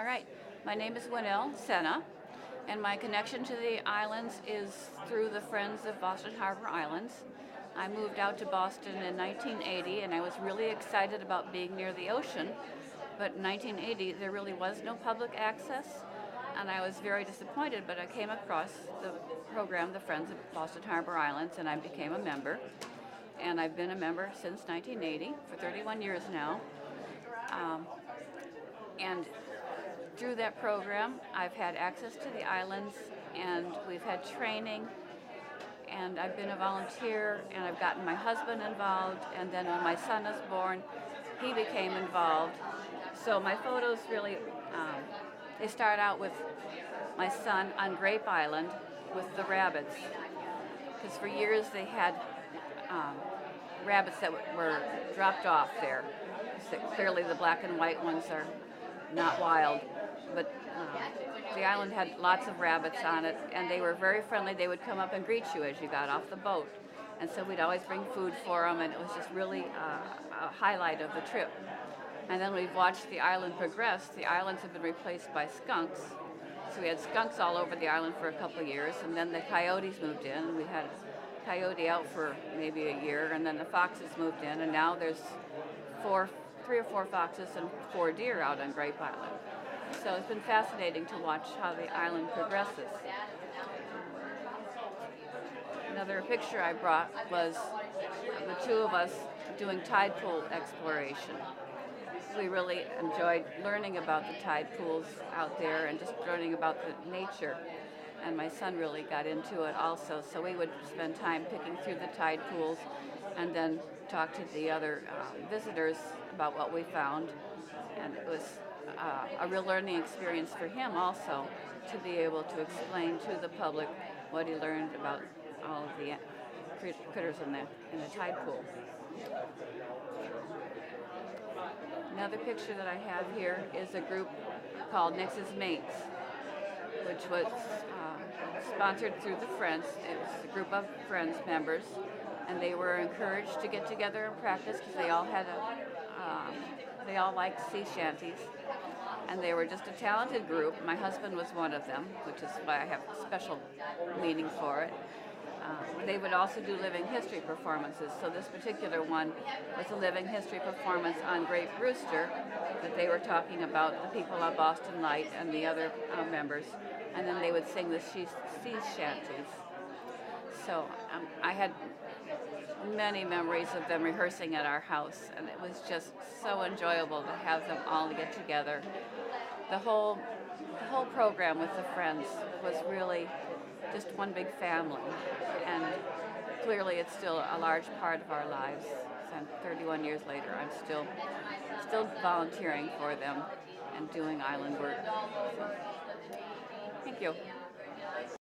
All right, my name is WynelleSceena, and my connection to the islands is through the Friends of Boston Harbor Islands. I moved out to Boston in 1980, and I was really excited about being near the ocean, but in 1980 there really was no public access, and I was very disappointed, but I came across the program, the Friends of Boston Harbor Islands, and I became a member, and I've been a member since 1980, for 31 years now. And through that program, I've had access to the islands, and we've had training, and I've been a volunteer, and I've gotten my husband involved, and then when my son was born, he became involved. So my photos really, they start out with my son on Grape Island with the rabbits, because for years they had rabbits that were dropped off there. So clearly the black and white ones are not wild, but the island had lots of rabbits on it, and they were very friendly. They would come up and greet you as you got off the boat, and so we'd always bring food for them, and it was just really a highlight of the trip. And then we've watched the island progress. The islands have been replaced by skunks, so we had skunks all over the island for a couple of years, and then the coyotes moved in, and we had a coyote out for maybe a year, and then the foxes moved in, and now there's 3 or 4 foxes and 4 deer out on Grape Island. So it's been fascinating to watch how the island progresses. Another picture I brought was the two of us doing tide pool exploration. We really enjoyed learning about the tide pools out there and just learning about the nature. And my son really got into it also, so we would spend time picking through the tide pools and then talk to the other visitors about what we found. And it was a real learning experience for him also, to be able to explain to the public what he learned about all of the critters in the tide pool. Another picture that I have here is a group called Nexus Mates, which was sponsored through the Friends. It was a group of Friends members, and they were encouraged to get together and practice because they all had they all liked sea shanties, and they were just a talented group. My husband was one of them, which is why I have a special meaning for it. They would also do living history performances. So this particular one was a living history performance on Great Rooster that they were talking about the people on Boston Light and the other members, and then they would sing the sea shanties. So I had many memories of them rehearsing at our house, and it was just so enjoyable to have them all get together. The whole program with the Friends was really just one big family, and clearly it's still a large part of our lives. And 31 years later, I'm still volunteering for them and doing island work. So, thank you.